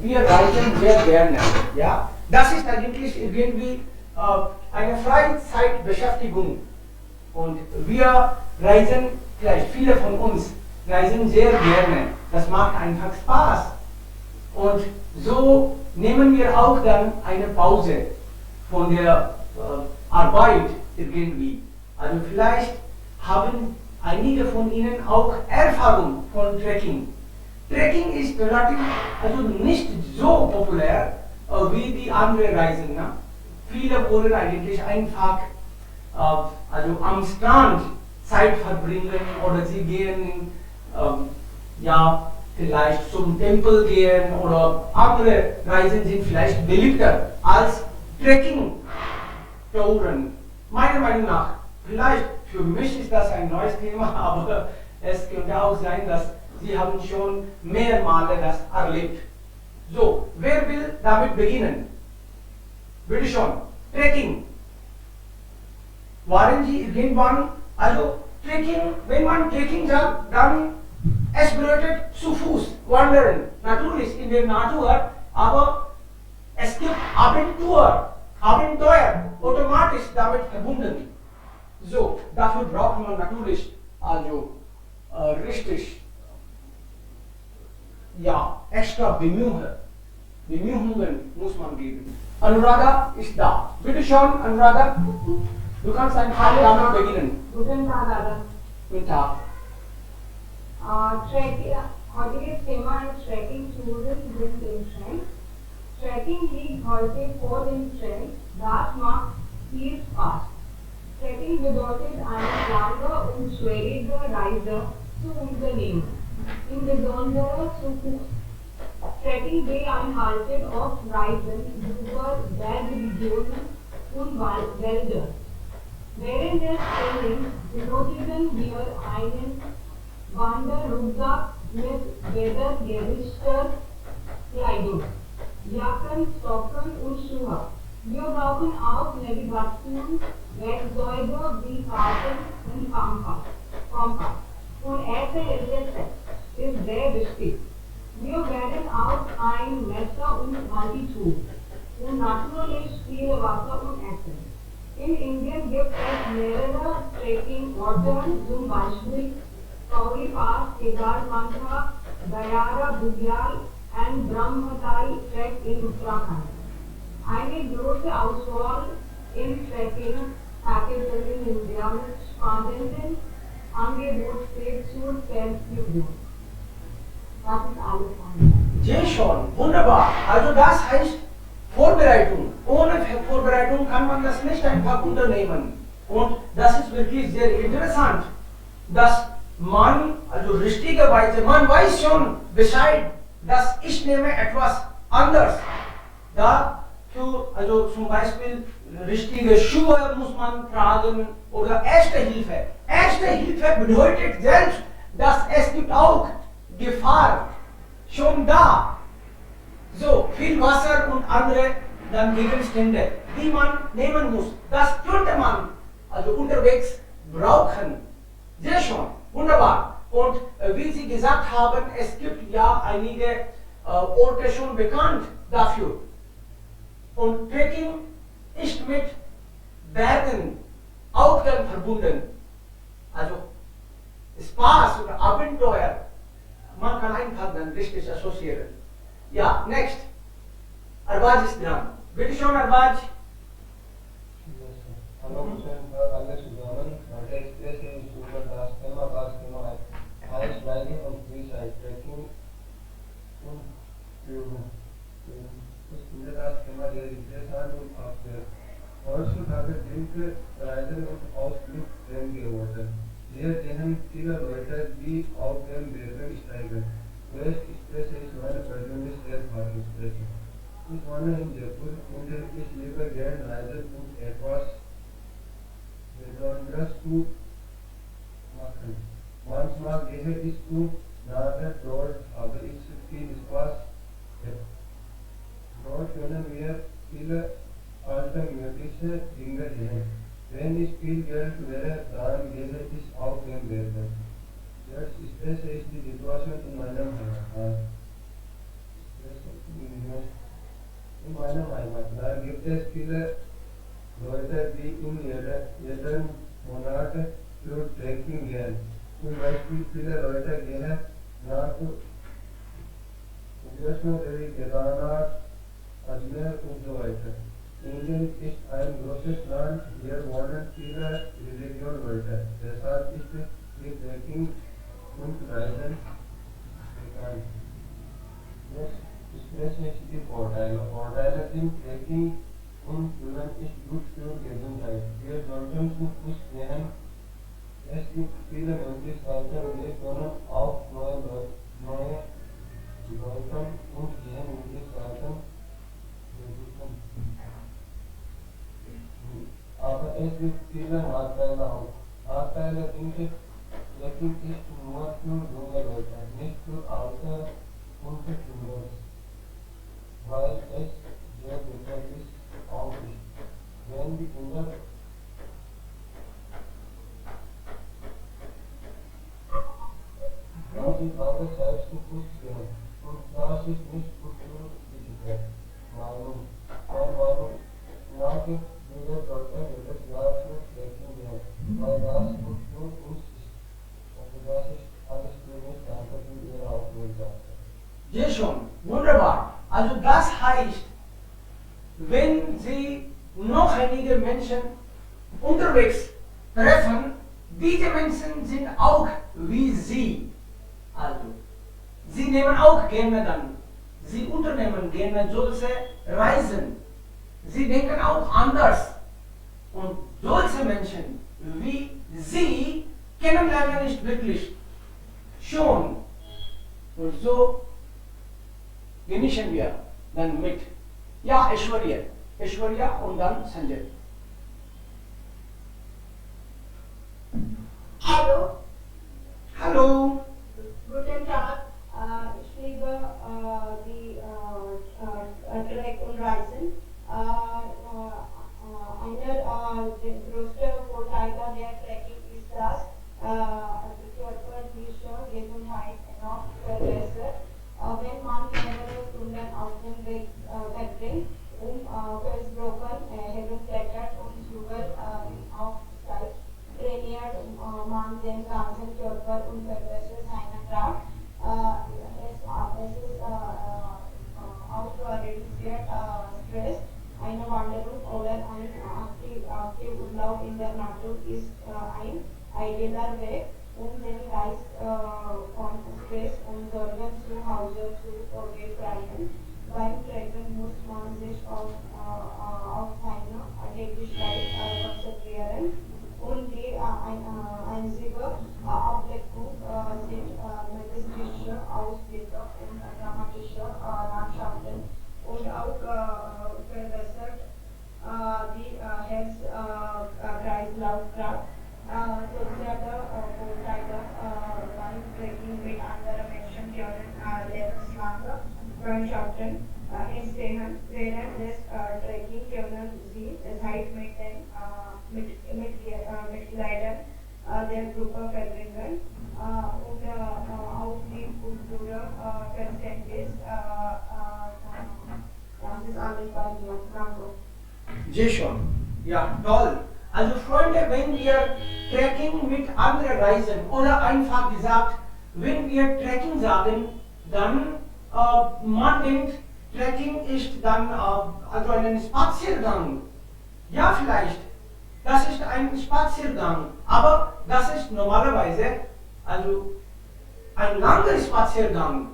wir reisen sehr gerne. Ja? Das ist eigentlich irgendwie eine Freizeitbeschäftigung. Und wir reisen, vielleicht viele von uns reisen sehr gerne. Das macht einfach Spaß. Und so nehmen wir auch dann eine Pause von der Arbeit irgendwie. Also vielleicht haben einige von Ihnen auch Erfahrung von Trekking. Trekking ist relativ, also nicht so populär wie die anderen Reisen. Ne? Viele wollen eigentlich einfach also am Strand Zeit verbringen oder sie gehen ja, vielleicht zum Tempel gehen oder andere Reisen sind vielleicht beliebter als Trekking-Touren. Meiner Meinung nach, vielleicht für mich ist das ein neues Thema, aber es könnte auch sein, dass Sie haben schon mehr Male das erlebt. So, wer will damit beginnen? Bitte schon. Trekking. Waren Sie irgendwann, also Trekking, wenn man Trekking sagt, dann es bedeutet zu Fuß wandern. Natürlich in der Natur, aber es gibt Abenteuer automatisch damit verbunden. So, dafür braucht man natürlich also richtig ja, extra Bemühungen muss man geben. Anuradha ist da. Bitte schon, Anuradha, du kannst ein paar damit beginnen. Guten Tag, Dada. Guten Tag. Heutiges Thema ist Trekking Touren bringt den Trend. Trekking liegt heute vor dem Trend, das macht viel Spaß. Trekking bedeutet eine lange und schwierige Reise zu unternehmen, insbesondere zu Fuß. Trekking beinhaltet oft Reisen über Bergregionen und Wälder. Während des Trainings benötigen wir einen Wanderrucksack mit wettergerechter Kleidung, Jacken, Socken und Schuhe. Wir brauchen auch Navigation, Werkzeuge wie Karten und Kompass. Und erste Hilfe ist sehr wichtig. Wir werden auch ein Messer und Multitool und natürlich viel Wasser und Essen. In Indien gibt es mehrere Trekking-Orte, zum Beispiel Kauri Pass, Kedarkantha, Dayara, Bugyal und Brahmatai Trek in Uttarakhand. Eine große Auswahl in Trekking-Packages in India mit spannenden Angebot steht zur Verfügung. Das ist alles von mir. Sehr schon, wunderbar. Also das heißt Vorbereitung. Ohne Vorbereitung kann man das nicht einfach unternehmen. Und das ist wirklich sehr interessant, dass man, also richtigerweise, man weiß schon Bescheid, dass ich nehme etwas anders. Dafür, also zum Beispiel richtige Schuhe muss man tragen oder Erste Hilfe. Erste Hilfe bedeutet selbst, dass es gibt auch Gefahr schon da. So, viel Wasser und andere dann Gegenstände, die man nehmen muss. Das könnte man also unterwegs brauchen. Sehr schon, wunderbar. Und wie Sie gesagt haben, es gibt ja einige Orte schon bekannt dafür. Und Trekking ist mit Bergen auch dann verbunden. Also Spaß oder Abenteuer. Man kann einfach dann richtig assoziieren. Ja, next. Arbaj ist dran. Bitte schon, Arbaj. Hallo, alle zusammen. Heute express in über das Thema Ice Riding und Freestyle Trekking und Übung. Das ist das Thema sehr interessant und aktuell. Heutzutage sind Reisen und Ausflug Trend geworden. Wir sehen viele Leute, die auf den Bergen steigen. West Express ist meine persönliche Erfahrung. Ich wohne in Jaipur und ich liebe gerne Reisen und etwas Besonderes zu machen. Manchmal gehe ich zu nahe dort, aber ich viel Spaß. Dort können wir viele alternative Dinge sehen. Wenn ich viel Geld wäre, dann gehe ich auf den Bergen. Jetzt ist die Situation in meinem Heimat. einem Heimat. Da gibt es viele Leute, die in jeden Monat für Trekking gehen. Zum Beispiel viele Leute gehen nach Vaishno-Devi, Kedarnath, Ajmer und so weiter. Indien ist ein großes Land, hier wohnen viele Religion-Leute. Deshalb ist die Trekking und Reisen bekannt. Das ist die Vorteile. Vorteile sind Trekking und Üben ist gut für Gesundheit. Wir sollten nicht sehen, es gibt viele Möglichkeiten, wir können auch neue Leute und diese Möglichkeiten besuchen. Aber es gibt viele Nachteile auch. Nachteile sind, Trekking ist nur für junge Leute, nicht für Alte und für Kinder, weil es sehr gefährlich auch ist. Wenn die Kinder die alle selbst zu Fuß gehen, und das ist nicht gut für die Kinder. Meinung nach jeder sollte jedes Jahr für Trekking gehen, weil das gut für uns ist. Und das ist alles für mich. Danke für Ihre Aufmerksamkeit. Sehr schön, wunderbar. Also das heißt, wenn Sie noch einige Menschen unterwegs treffen, diese Menschen sind auch wie Sie. Also, sie nehmen auch gerne dann, sie unternehmen gerne solche Reisen. Sie denken auch anders. Und solche Menschen wie Sie kennenlernen ist wirklich schon. Und so genießen wir dann mit. Ja, Aishwarya und dann Sanjay. Hallo, Hallo. guten Tag. Ich liebe die Trek und Reisen. Einer der größten Vorteile der Trekking ist, dass die körperliche Gesundheit enorm verbessert. Wenn man mehrere Stunden auf dem Weg verbringt, Felsbrocken herumklettert und Hügel aufsteigt, trainiert man den ganzen Körper und verbessert seine Kraft. Es ist auch reduziert Stress. Eine Wanderung oder ein Aktivurlaub in der Natur ist ein idealer Weg, um den Geist von Stress und Sorgen zu Hause zu befreien. Beim Trekken muss man sich auf seine Tätigkeit konzentrieren und die einzige Ablenkung sind majestische Ausblicke und dramatische Landschaften und auch verbessert die Herz-Kreislauf-Kraft. Soziale Vorteile beim Trekking mit anderen Menschen können lebenslange Freundschaften entstehen. Während des Trekking können Sie Zeit mit den Mitgliedern der Gruppe verbringen und auch die Kultur Verständnis. Das ist alles bei mir. Danke. Sehr schön. Ja, toll. Also Freunde, wenn wir Trekking mit anderen reisen oder einfach gesagt, wenn wir Trekking sagen, dann man denkt, Trekking ist dann also ein Spaziergang. Ja, vielleicht. Das ist ein Spaziergang. Aber das ist normalerweise also ein langer Spaziergang.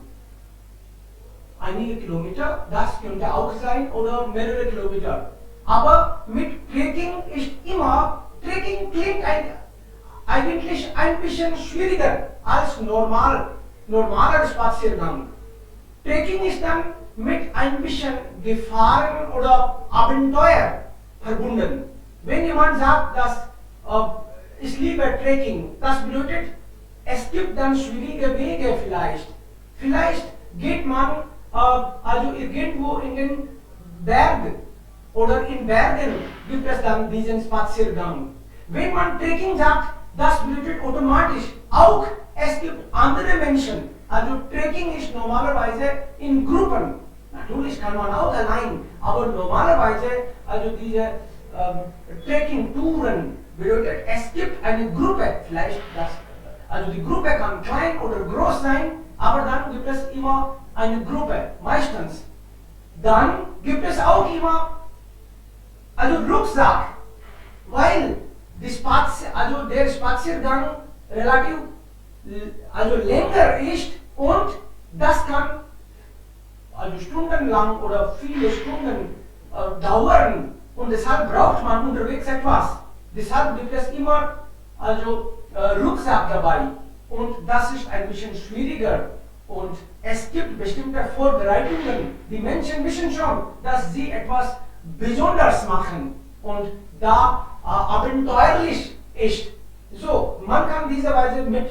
Einige Kilometer, das könnte auch sein, oder mehrere Kilometer. Aber mit Trekking ist immer, Trekking klingt eigentlich ein bisschen schwieriger als normaler Spaziergang. Trekking ist dann mit ein bisschen Gefahren oder Abenteuer verbunden. Wenn jemand sagt, dass ich liebe Trekking, das bedeutet, es gibt dann schwierige Wege vielleicht. Vielleicht geht man also irgendwo in den Bergen oder in Bergen gibt es dann diesen Spaziergang. Wenn man Trekking sagt, das bedeutet automatisch auch, es gibt andere Menschen. Also Trekking ist normalerweise in Gruppen. Natürlich kann man auch allein, aber normalerweise, also diese Trekking-Touren bedeutet, es gibt eine Gruppe, vielleicht das, also die Gruppe kann klein oder groß sein, aber dann gibt es immer eine Gruppe, meistens. Dann gibt es auch immer, also Rucksack, weil also der Spaziergang relativ also länger ist und das kann also stundenlang oder viele Stunden dauern und deshalb braucht man unterwegs etwas. Deshalb gibt es immer also Rucksack dabei und das ist ein bisschen schwieriger und es gibt bestimmte Vorbereitungen. Die Menschen wissen schon, dass sie etwas besonders machen und da abenteuerlich ist. So, man kann diese Weise mit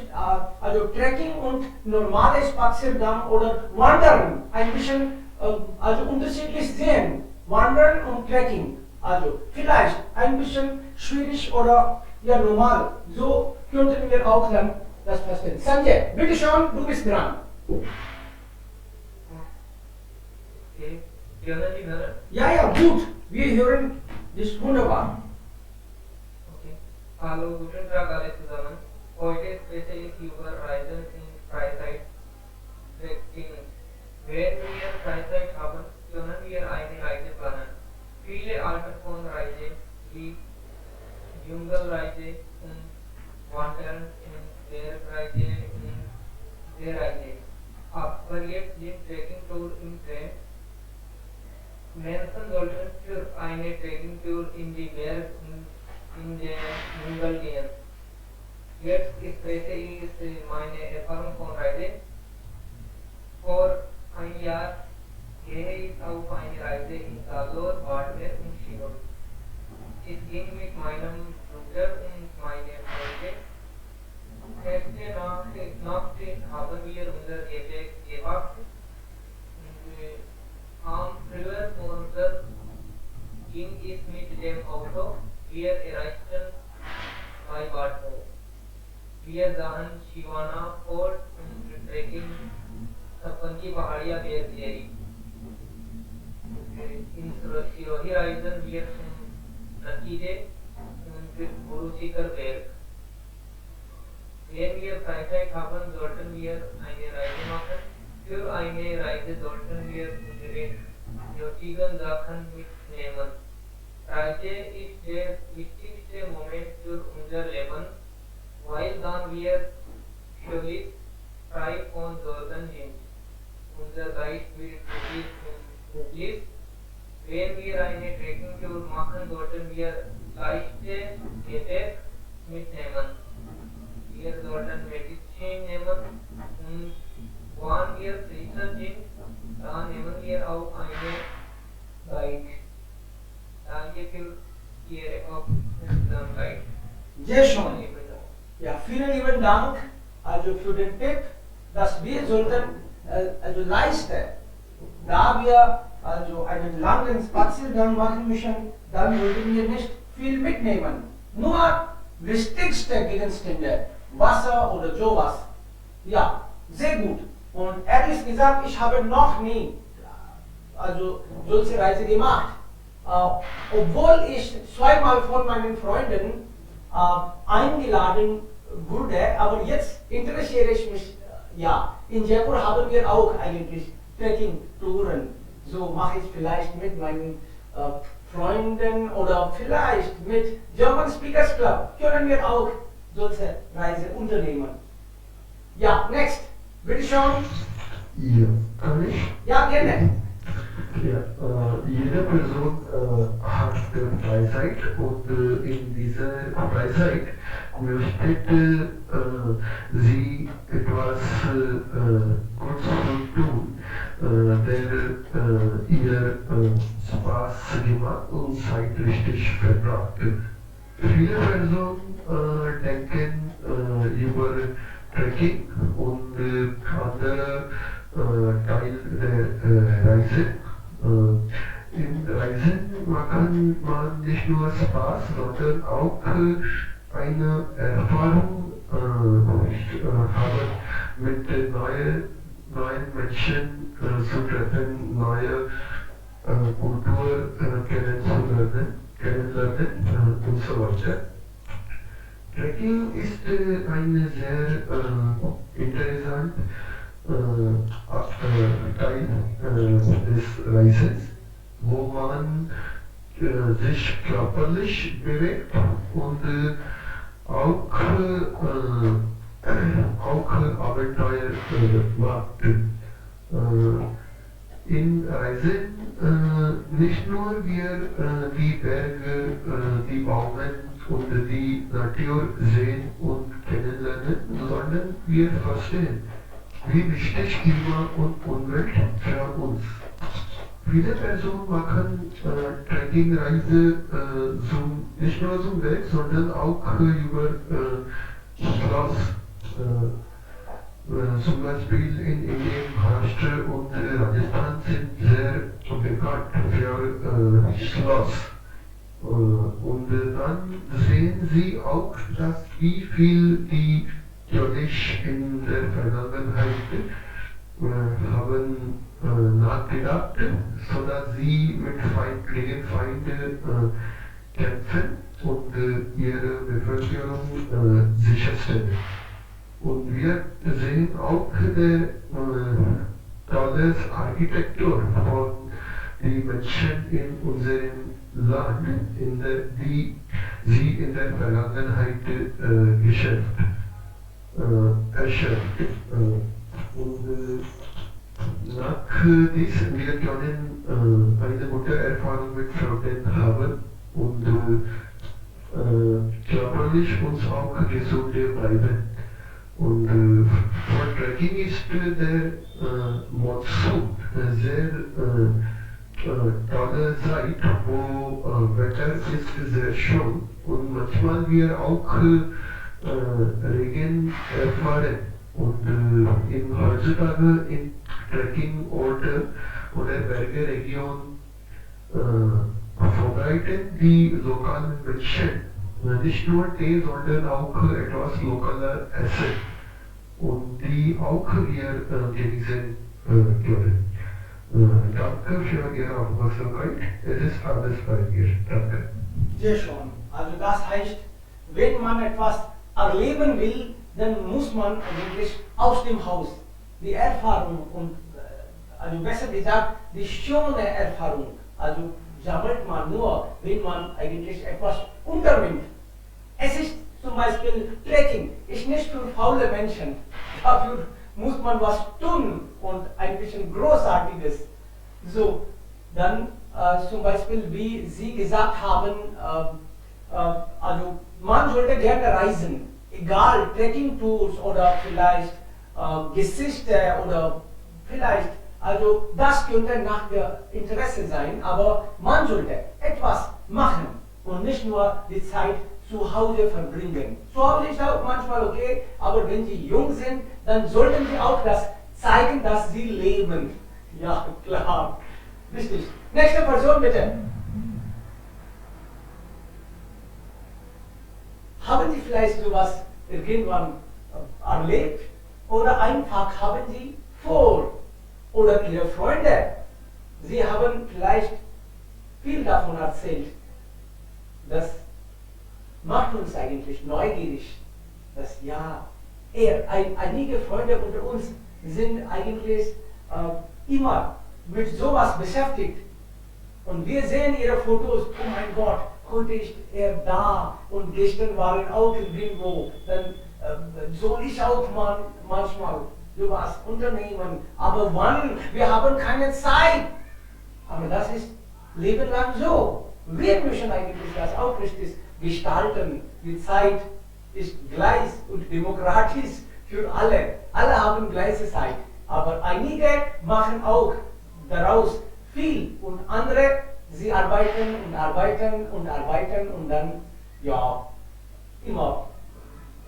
also Trekking und normales Spaziergang oder Wandern ein bisschen also unterschiedlich sehen. Wandern und Trekking. Also vielleicht ein bisschen schwierig oder ja normal. So könnten wir auch dann das verstehen. Sanjay, bitte schon, du bist dran. Okay. Hören Sie hören? Ja, gut. Wir hören dich wunderbar. Okay. Hallo, guten Tag alle zusammen. Heute spreche ich über Reisen in Freizeit. Trekking. Wenn wir Freizeit haben, können wir eine Reise planen. Viele Arten von Reise wie Dschungelreise und Wandern und Bergreise und Seereise. Aber jetzt sind Trekking-Tour im Trend. Menschen sollten für eine Trekking-Tour in die Berge und in den Dschungel gehen. Jetzt spreche ich meine Erfahrung von Reise. Vor ein Jahr gehe ich auf eine Reise in Salor, Barmer und Shillong. Ich ging mit meinem Bruder und meiner Freundin. Erste Nacht haben wir unser Gepäck gepackt und am frühen Morgen ging ich mit dem Auto. Wir erreichten bei Barto. Wir sahen Shivana Fort und Trekking Sapanki Pahadiya Bergeri. In Sirohi reisen wir zum Nakide und Gurushikar Berg. Wenn wir Freizeit haben, sollten wir eine Reise machen. Für eine Reise sollten wir unsere nötigen Sachen mitnehmen. Reise ist der wichtigste Moment für unser Leben, weil dann wir völlig frei von Sorgen sind. Unser Geist wird glücklich. Wenn wir eine Trekking-Tour machen, sollten wir leichte Gepäck mitnehmen. Wir sollten Medizin nehmen und wann wir sicher sind, dann nehmen wir auch eine Guide. Danke für Ihre Aufmerksamkeit. Sehr schön. Ja, vielen lieben Dank also für den Tipp, dass wir sollten also leisten, da wir also einen langen Spaziergang machen müssen, dann sollten wir nicht viel mitnehmen. Nur wichtigste Gegenstände, Wasser oder sowas. Ja, sehr gut. Und ehrlich gesagt, ich habe noch nie also solche Reise gemacht. Obwohl ich zweimal von meinen Freunden eingeladen wurde, aber jetzt interessiere ich mich, ja, in Jaipur haben wir auch eigentlich Trekking-Touren. So mache ich vielleicht mit meinen Freunden oder vielleicht mit German Speakers Club können wir auch solche Reise unternehmen. Ja, next. Bitte schon. Ja, kann ich? Ja, gerne. Ja, jede Person hat Freizeit und in dieser Freizeit möchte sie etwas Gutes tun, der ihr Spaß gemacht und Zeit richtig verbracht. Viele Personen denken über Trekking und andere Teil der Reise. In Reisen kann man nicht nur Spaß, sondern auch eine Erfahrung haben mit neuen neuen Menschen zu treffen, neue Kultur kennenlernen und so weiter. Trekking ist ein sehr interessant Teil des Reises, wo man sich körperlich bewegt und auch Abenteuer macht. In Reisen nicht nur wir die Berge, die Baumen und die Natur sehen und kennenlernen, sondern wir verstehen, wie wichtig Klima und Umwelt für uns. Viele Personen machen Trekkingreise nicht nur zum Weg, sondern auch über Schloss. Zum Beispiel in Indien, Maharashtra und Rajasthan sind sehr bekannt für Schloss. Und dann sehen Sie auch, dass wie viel die Jodisch in der Vergangenheit haben nachgedacht, sodass sie mit gegen Feinde kämpfen und ihre Bevölkerung sicherstellen. Und wir sehen auch die tolle Architektur von den Menschen in unserem Land, die sie in der Vergangenheit erschöpft. Und nach dies, wir können eine gute Erfahrung mit Freunden haben und körperlich uns auch gesund bleiben. Und für Trekking ist der Monsun sehr tolle Zeit, wo Wetter ist sehr schön und manchmal wir auch Regen erfahren. Und heutzutage in Trekkingorte oder Bergeregion vorbereiten die lokalen Menschen nicht nur Tee, sondern auch etwas lokaler Essen und die auch hier genießen können. Danke für Ihre Aufmerksamkeit. Es ist alles bei mir. Danke. Sehr schön. Also das heißt, wenn man etwas erleben will, dann muss man eigentlich aus dem Haus die Erfahrung und, also besser gesagt, die schöne Erfahrung, also sammelt man nur, wenn man eigentlich etwas unternimmt. Es ist zum Beispiel Trekking, ist nicht für faule Menschen. Dafür muss man was tun und ein bisschen Großartiges. So, dann zum Beispiel, wie Sie gesagt haben, also man sollte gerne reisen, egal Trekking-Tours oder vielleicht Geschichte oder vielleicht, also das könnte nach der Interesse sein, aber man sollte etwas machen und nicht nur die Zeit zu Hause verbringen. Zu Hause ist auch manchmal okay, aber wenn Sie jung sind, dann sollten Sie auch das zeigen, dass Sie leben. Ja, klar. Richtig. Nächste Person bitte. Haben Sie vielleicht sowas irgendwann erlebt oder einfach haben Sie vor? Oder Ihre Freunde, Sie haben vielleicht viel davon erzählt. Das macht uns eigentlich neugierig, dass ja, einige Freunde unter uns sind eigentlich immer mit sowas beschäftigt. Und wir sehen ihre Fotos, oh mein Gott, heute ist er da und gestern waren auch irgendwo. Dann soll ich auch manchmal sowas unternehmen. Aber wann? Wir haben keine Zeit. Aber das ist Leben lang so. Wir müssen eigentlich das auch richtig gestalten. Die Zeit ist gleich und demokratisch für alle. Alle haben gleiche Zeit. Aber einige machen auch daraus viel und andere, sie arbeiten und arbeiten und arbeiten und dann, ja, immer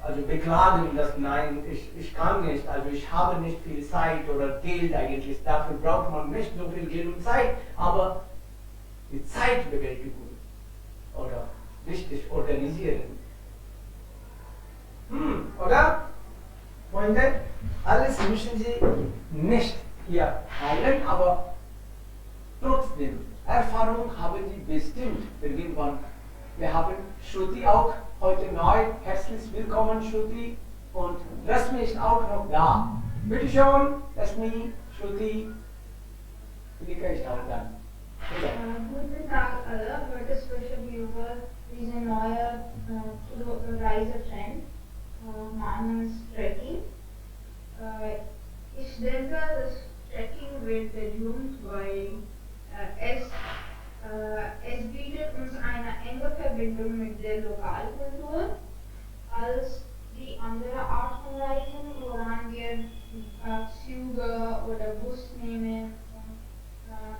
also beklagen, dass nein, ich kann nicht, also ich habe nicht viel Zeit oder Geld eigentlich, dafür braucht man nicht so viel Geld und Zeit, aber die Zeitbewältigung oder richtig organisieren. Oder? Freunde, alles müssen Sie nicht hier teilen, aber trotzdem, Erfahrung haben Sie bestimmt irgendwann. Wir haben Shruti auch heute neu. Herzlich willkommen, Shruti. Und Rasmi ist auch noch da. Bitte schön, Rasmi, Shruti. Vilika ist auch da. Bitte. Guten Tag alle, heute sprechen wir über diesen neuen Reisetrend namens Trekking. Ich denke, das Trekking wird berühmt, weil es bietet uns eine enge Verbindung mit der Lokalkultur als die andere Art von Reisen, woran wir Züge oder Bus nehmen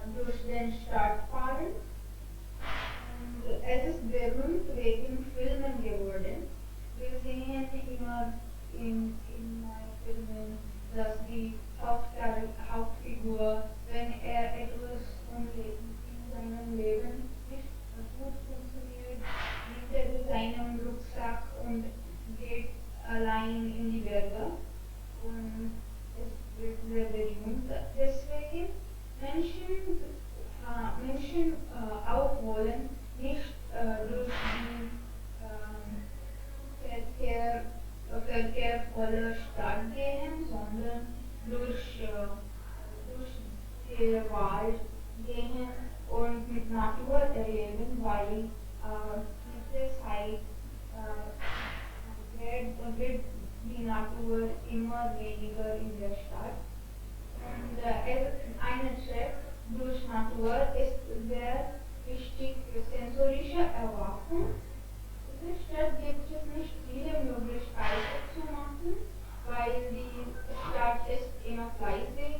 und durch den Stadt fahren. Und es ist berühmt wegen Filmen geworden. Wir sehen immer in Filmen, dass die Hauptfigur, wenn er etwas in seinem Leben nicht gut funktioniert, nimmt er seinen Rucksack und geht allein in die Berge. Und es wird sehr berühmt. Deswegen Menschen auch wollen nicht durch die verkehrvolle Stadt gehen, sondern durch den Wald gehen und mit Natur erleben, weil mit der Zeit wird die Natur immer weniger in der Stadt. Und eine Trek durch Natur ist sehr wichtig für sensorische Erwachung. In der Stadt gibt es nicht viele Möglichkeiten zu machen, weil die Stadt ist immer fleißig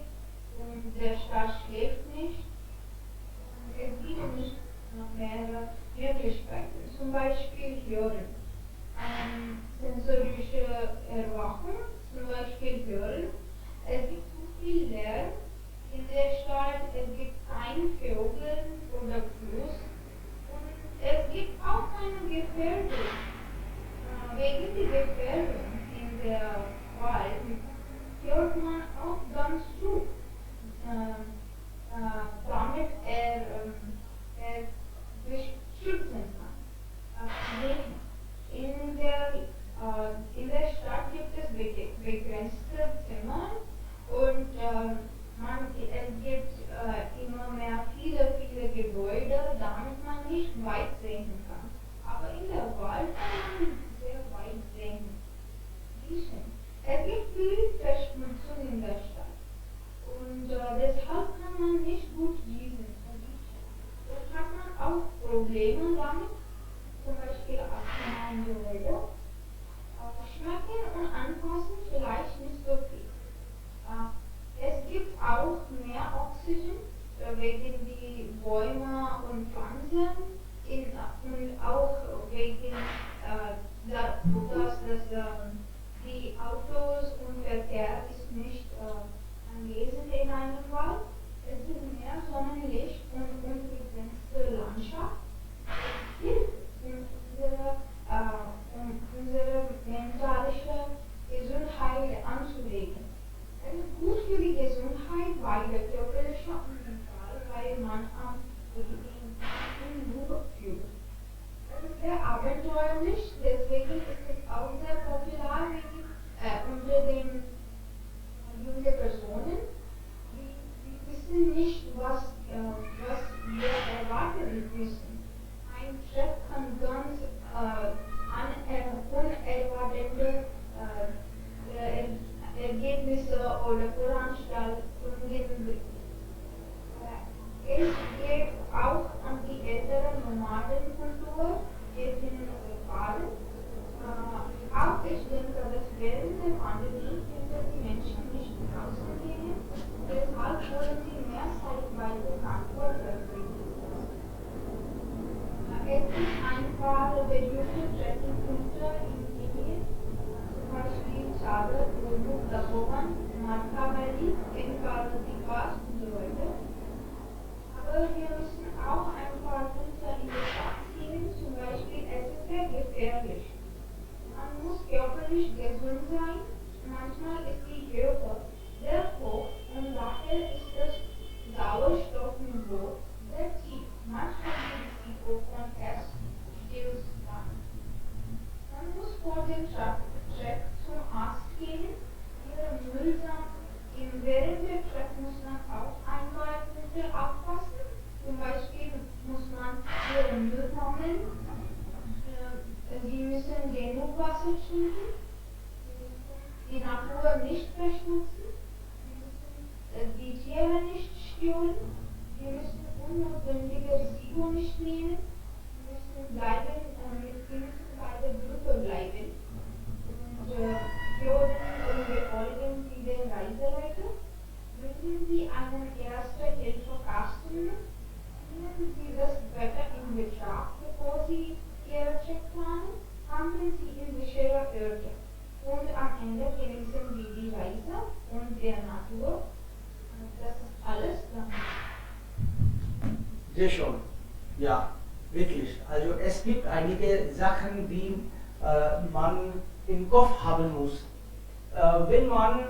und der Stadt schläft nicht. Und es gibt nicht noch mehrere Möglichkeiten, zum Beispiel hören. Sensorische Erwachung, zum Beispiel hören. Es gibt zu viel Lärm in der Stadt, es gibt kein Vögel oder Fluss und es gibt auch keine Gefährdung. Wegen der Gefährdung in der Wald hört man auch ganz zu, damit er sich schützen kann. In der Stadt gibt es begrenzte Zimmer und es gibt immer mehr viele Gebäude, damit man nicht weit sehen kann. Aber in der Wald kann man sehr weit sehen. Es gibt viel Verschmutzung in der Stadt und deshalb kann man nicht gut lesen. Dort hat man auch Probleme damit, zum Beispiel Asthma und so weiter. Schmecken und anpassen vielleicht nicht so viel. Es gibt auch mehr Oxygen wegen die Bäume und Pflanzen und auch wegen dass die Autos und Verkehr ist nicht anwesend in einem Wald. Es ist mehr Sonnenlicht und unbegrenzte Landschaft. Es hilft unsere mentale Gesundheit anzulegen. Es ist gut für die Gesundheit, beide körperliche und mental, weil man in Ruhe fühlt. Es ist sehr abenteuerlich, deswegen ist es auch sehr popular unter den jungen Personen. Die wissen nicht, was wir erwarten müssen. Ein Chef kann ganz unerwartete Ergebnisse oder Veranstaltungen bringen. Es geht auch an die ältere Nomadenkultur, wir sind erfahren. Auch ich denke, dass während der Pandemie können die Menschen nicht draußen gehen, deshalb wollen sie mehr Zeit bei der Natur verbringen. Es gibt ein paar berühmte Trekkingpunkte in Indien, zum Beispiel Chadar, Guru, Tapovan, Martha Valley, Parvati Pass und so weiter. Aber wir müssen auch ein paar Punkte in Betracht ziehen, zum Beispiel es ist sehr gefährlich. Man muss körperlich gesund sein, manchmal wir müssen unnotwendige Risiko nicht nehmen. Wir müssen bleiben, wir müssen bei der Gruppe bleiben. Und wir folgen Sie den Reiseleiter. Würden Sie einen Erste-Hilfe-Kasten nehmen Sie das Wetter in Betracht, bevor Sie Ihre Check planen? Handeln Sie in sicherer Orte. Und am Ende genießen Sie die Reise und der Natur. Das ist alles. Sehr schon. Ja, wirklich. Also es gibt einige Sachen, die man im Kopf haben muss. Wenn man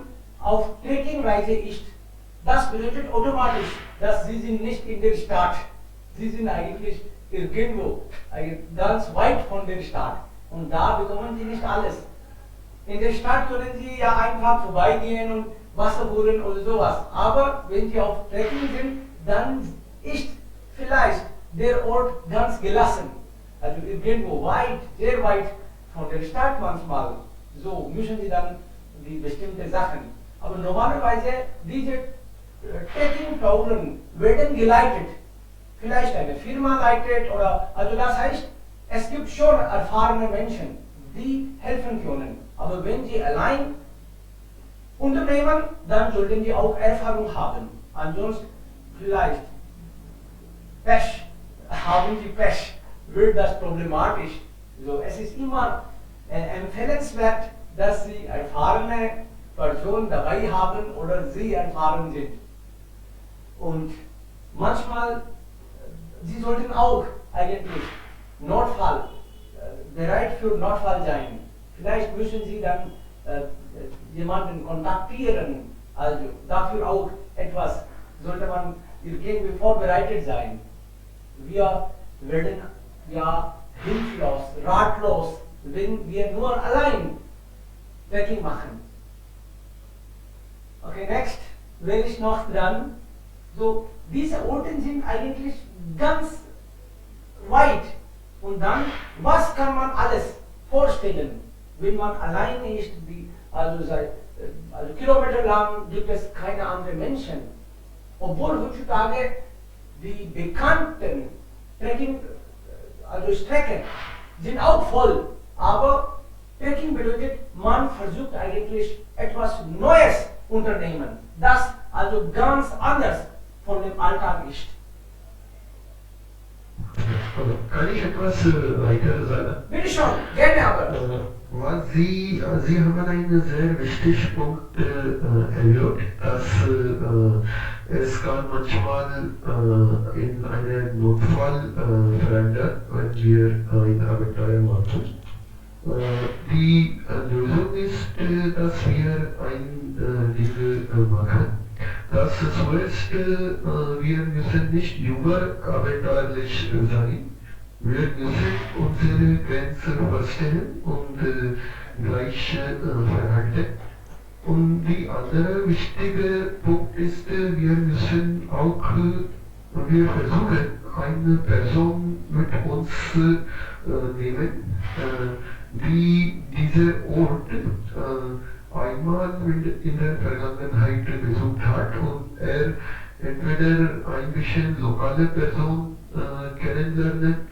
auf Trekkingreise ist, das bedeutet automatisch, dass Sie sind nicht in der Stadt. Sie sind eigentlich irgendwo, ganz weit von der Stadt. Und da bekommen Sie nicht alles. In der Stadt können Sie ja einfach vorbeigehen und Wasser holen oder sowas. Aber wenn Sie auf Trekking sind, dann ist vielleicht der Ort ganz gelassen. Also irgendwo weit, sehr weit von der Stadt manchmal. So müssen Sie dann die bestimmte Sachen. Aber normalerweise diese Trekking-Touren werden geleitet. Vielleicht eine Firma leitet oder, also das heißt, es gibt schon erfahrene Menschen, die helfen können. Aber wenn Sie allein unternehmen, dann sollten Sie auch Erfahrung haben. Ansonsten vielleicht Pech, haben Sie Pech, wird das problematisch. So, es ist immer empfehlenswert, dass Sie erfahrene Personen dabei haben oder Sie erfahren sind. Und manchmal, Sie sollten auch eigentlich Notfall, bereit für Notfall sein. Vielleicht müssen Sie dann jemanden kontaktieren. Also dafür auch etwas sollte man irgendwie vorbereitet sein. Wir werden ja hilflos, ratlos, wenn wir nur allein Trekking machen. Okay, next, wer ist noch dran? So, diese Orte sind eigentlich ganz weit. Und dann, was kann man alles vorstellen, wenn man alleine ist, also kilometerlang gibt es keine anderen Menschen. Obwohl heutzutage die bekannten Trekking, also Strecken sind auch voll. Aber Trekking bedeutet, man versucht eigentlich etwas Neues unternehmen, das also ganz anders von dem Alltag ist. Kann ich etwas weiter sagen? Bitte schon, gerne aber. Was Sie haben einen sehr wichtigen Punkt erwähnt, dass es kann manchmal in einem Notfall verändern, wenn wir ein Abenteuer machen. Die Lösung ist, dass wir ein Dinge machen. Das zuerst, wir müssen nicht überabenteuerlich sein. Wir müssen unsere Grenzen verstehen und gleich verhalten. Und die andere wichtige Punkt ist, wir müssen auch, wir versuchen, eine Person mit uns nehmen, die diese Ort einmal in der Vergangenheit besucht hat und entweder ein bisschen lokale Person kennenlernen,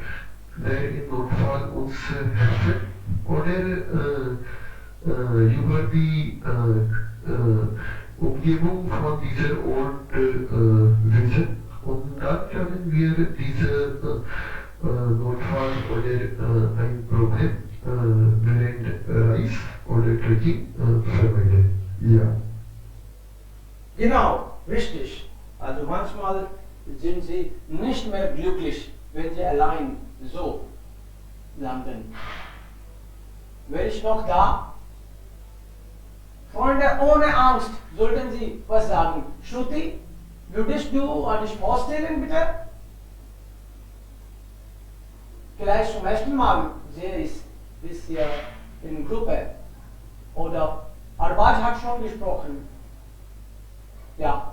der im Notfall uns helfen, oder über die Umgebung von dieser Ort wissen. Und dann können wir diese Notfall oder ein Problem während Reis oder Trekking vermeiden. Ja. Genau, richtig. Also manchmal sind Sie nicht mehr glücklich, wenn Sie allein so landen. Wer ist noch da? Freunde, ohne Angst sollten Sie was sagen. Shruti, würdest du dich vorstellen, bitte? Vielleicht zum ersten Mal sehe ich bisher in Gruppe. Oder Arbaj hat schon gesprochen. Ja.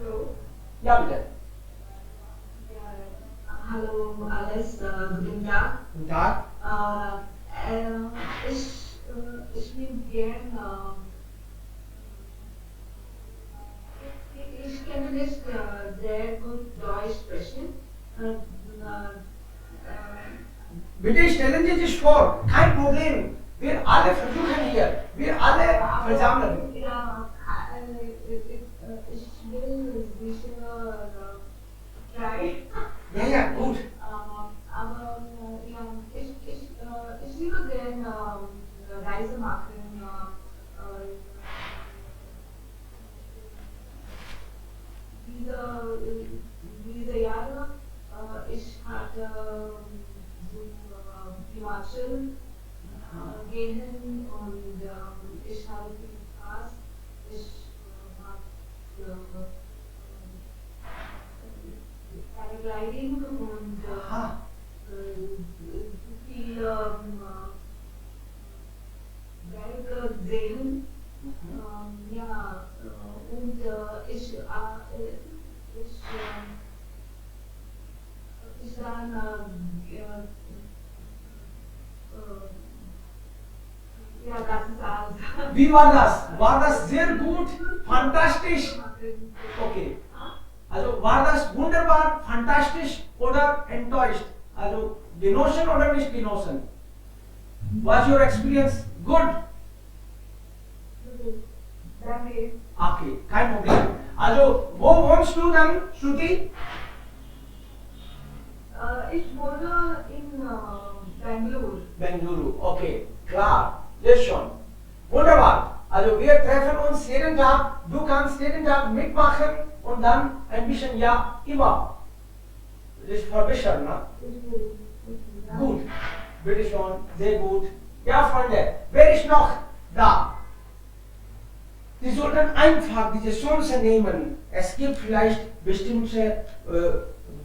Hallo. Ja, bitte. Hallo alles, guten Tag. Guten Tag. Ich bin gern, ich kenne nicht sehr gut Deutsch sprechen. Bitte stellen Sie sich vor, kein Problem. Wir alle versuchen hier, wir alle versammeln. Ja, ich will sicher try. Ja, gut. Aber ja, ich liebe gerne Reise machen. Diese Jahre, ich hatte so Himachal gehen und ich habe viel Spaß. Ich mag Paragliding und viele Berge sehen. Ja, und ich dann ja, das ist alles. Wie war das? War das sehr gut? Fantastisch? Okay. Also war das wunderbar, fantastisch oder enttäuscht? Also genossen oder nicht genossen? Was your experience? Good? Danke. Okay, kein Problem. Also wo wohnst du dann, Shruti? Ich wohne in Bangalore. Bengaluru, okay, klar, jetzt schon. Wunderbar. Also wir treffen uns jeden Tag, du kannst jeden Tag mitmachen und dann ein bisschen, ja, immer sich verbessern, ne? Gut, bitte schon, sehr gut. Ja, Freunde, wer ist noch da? Sie sollten einfach diese Chance nehmen. Es gibt vielleicht bestimmte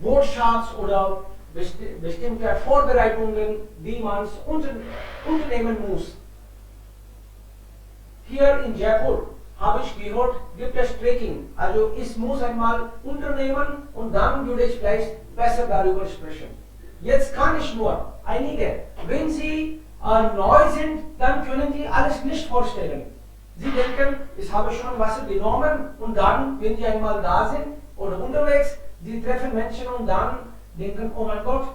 Workshops oder bestimmte Vorbereitungen, die man unternehmen muss. Hier in Jaipur habe ich gehört, gibt es Trekking. Also ich muss einmal unternehmen und dann würde ich vielleicht besser darüber sprechen. Jetzt kann ich nur einige. Wenn Sie neu sind, dann können Sie alles nicht vorstellen. Sie denken, ich habe schon Wasser genommen und dann, wenn Sie einmal da sind oder unterwegs, Sie treffen Menschen und dann denken, oh mein Gott,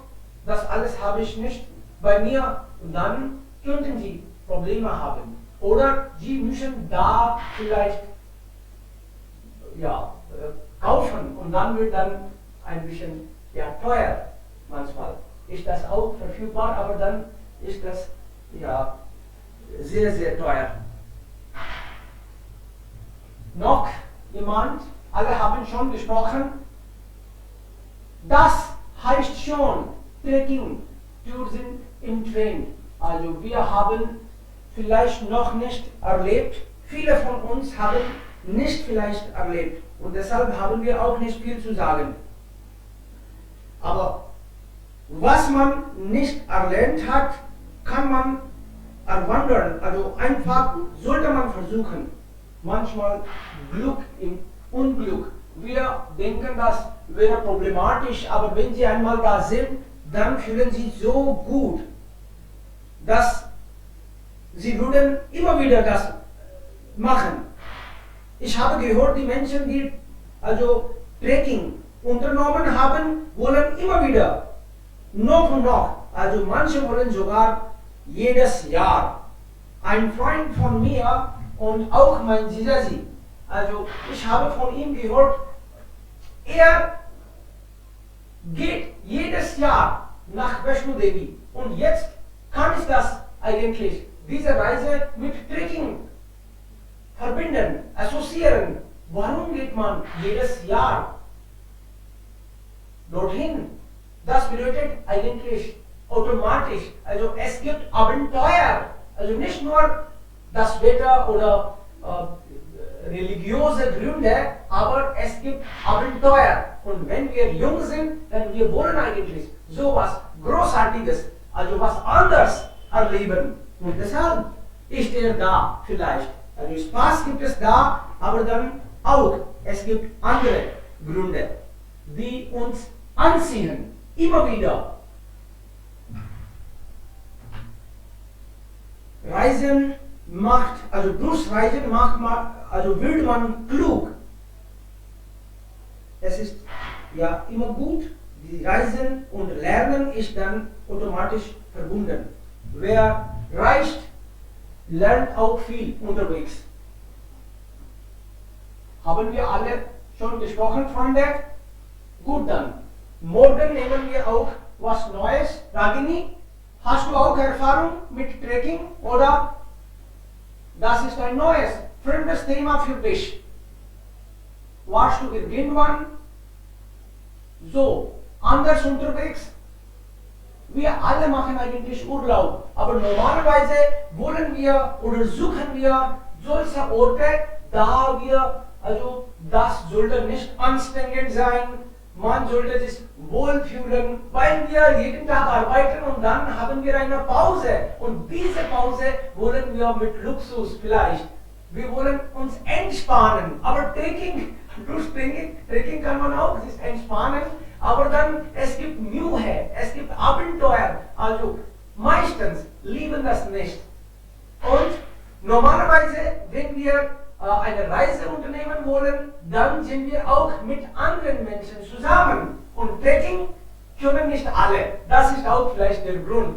das alles habe ich nicht bei mir. Und dann könnten Sie Probleme haben. Oder Sie müssen da vielleicht ja, kaufen und dann wird dann ein bisschen ja, teuer manchmal. Ist das auch verfügbar, aber dann ist das ja, sehr, sehr teuer. Noch jemand? Alle haben schon gesprochen. Das heißt schon Trekking, Touren im Train. Also wir haben vielleicht noch nicht erlebt. Viele von uns haben nicht vielleicht erlebt. Und deshalb haben wir auch nicht viel zu sagen. Aber was man nicht erlernt hat, kann man erwandern. Also einfach sollte man versuchen. Manchmal Glück im Unglück. Wir denken, das wäre problematisch, aber wenn Sie einmal da sind, dann fühlen Sie so gut, dass Sie würden immer wieder das machen. Ich habe gehört, die Menschen, die also Trekking unternommen haben, wollen immer wieder, noch und noch. Also manche wollen sogar jedes Jahr. Ein Freund von mir und auch mein Sisasi, also ich habe von ihm gehört, er geht jedes Jahr nach Vaishno Devi und jetzt kann ich das eigentlich, diese Reise mit Trekking verbinden, assoziieren. Warum geht man jedes Jahr dorthin? Das bedeutet eigentlich automatisch, also es gibt Abenteuer, also nicht nur das Wetter oder religiöse Gründe, aber es gibt Abenteuer. Und wenn wir jung sind, dann wir wollen eigentlich sowas Großartiges, also was anderes erleben. Und deshalb ist er da vielleicht. Also Spaß gibt es da, aber dann auch, es gibt andere Gründe, die uns anziehen, immer wieder. Reisen macht, also durchs Reisen macht man, also wird man klug. Es ist ja immer gut. Die Reisen und Lernen ist dann automatisch verbunden. Wer reist, lernt auch viel unterwegs. Haben wir alle schon gesprochen, Freunde? Gut dann. Morgen nehmen wir auch was Neues. Ragini, hast du auch Erfahrung mit Trekking oder das ist ein neues, fremdes Thema für dich? Warst du irgendwann so anders unterwegs? Wir alle machen eigentlich Urlaub, aber normalerweise wollen wir oder suchen wir solche Orte, da wir, also das sollte nicht anstrengend sein, man sollte sich wohlfühlen, weil wir jeden Tag arbeiten und dann haben wir eine Pause und diese Pause wollen wir mit Luxus vielleicht. Wir wollen uns entspannen, aber Trekking kann man auch sich entspannen, aber dann es gibt Mühe, es gibt Abenteuer, also meistens lieben das nicht. Und normalerweise, wenn wir eine Reise unternehmen wollen, dann sind wir auch mit anderen Menschen zusammen. Und Trekking können nicht alle. Das ist auch vielleicht der Grund.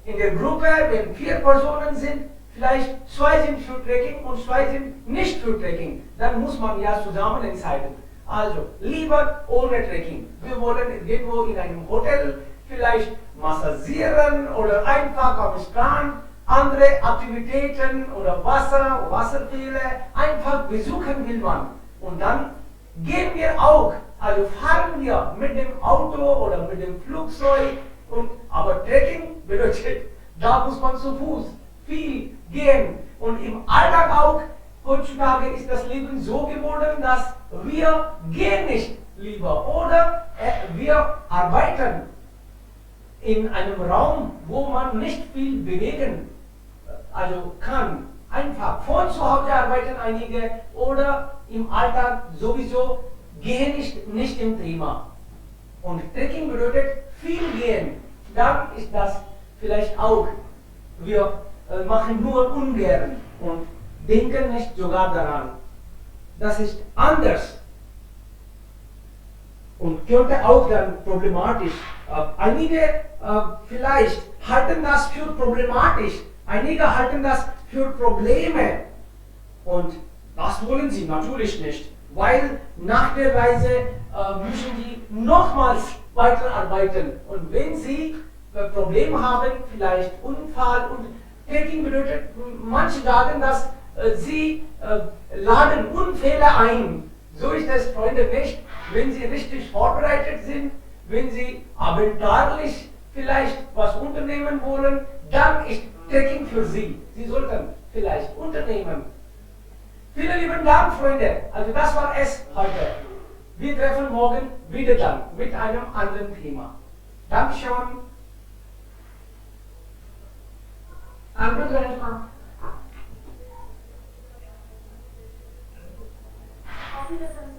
In der Gruppe, wenn 4 Personen sind, vielleicht 2 sind für Trekking und 2 sind nicht für Trekking. Dann muss man ja zusammen entscheiden. Also lieber ohne Trekking. Wir wollen irgendwo in einem Hotel vielleicht massieren oder einfach am Strand andere Aktivitäten oder Wasserfälle einfach besuchen will man. Und dann gehen wir auch, also fahren wir mit dem Auto oder mit dem Flugzeug. Aber Trekking bedeutet, da muss man zu Fuß viel gehen. Und im Alltag auch, heutzutage ist das Leben so geworden, dass wir gehen nicht lieber oder wir arbeiten in einem Raum, wo man nicht viel bewegen kann. Einfach von zu Hause arbeiten einige oder im Alltag sowieso gehen nicht im Thema. Und Trekking bedeutet viel gehen. Dann ist das vielleicht auch, wir machen nur ungern und denken nicht sogar daran. Das ist anders und könnte auch dann problematisch. Einige vielleicht halten das für problematisch, einige halten das für Probleme und das wollen sie natürlich nicht, weil nach der Reise müssen sie nochmals weiterarbeiten und wenn sie Probleme haben, vielleicht Unfall und Trekking bedeutet, manche sagen, dass sie laden Unfälle ein. So ist es, Freunde, nicht. Wenn sie richtig vorbereitet sind, wenn sie abenteuerlich vielleicht was unternehmen wollen, dann ist Trekking für sie. Sie sollten vielleicht unternehmen. Vielen lieben Dank, Freunde. Also das war es heute. Wir treffen morgen wieder dann mit einem anderen Thema. Dankeschön. Danke, Grandma. Auf Wiedersehen.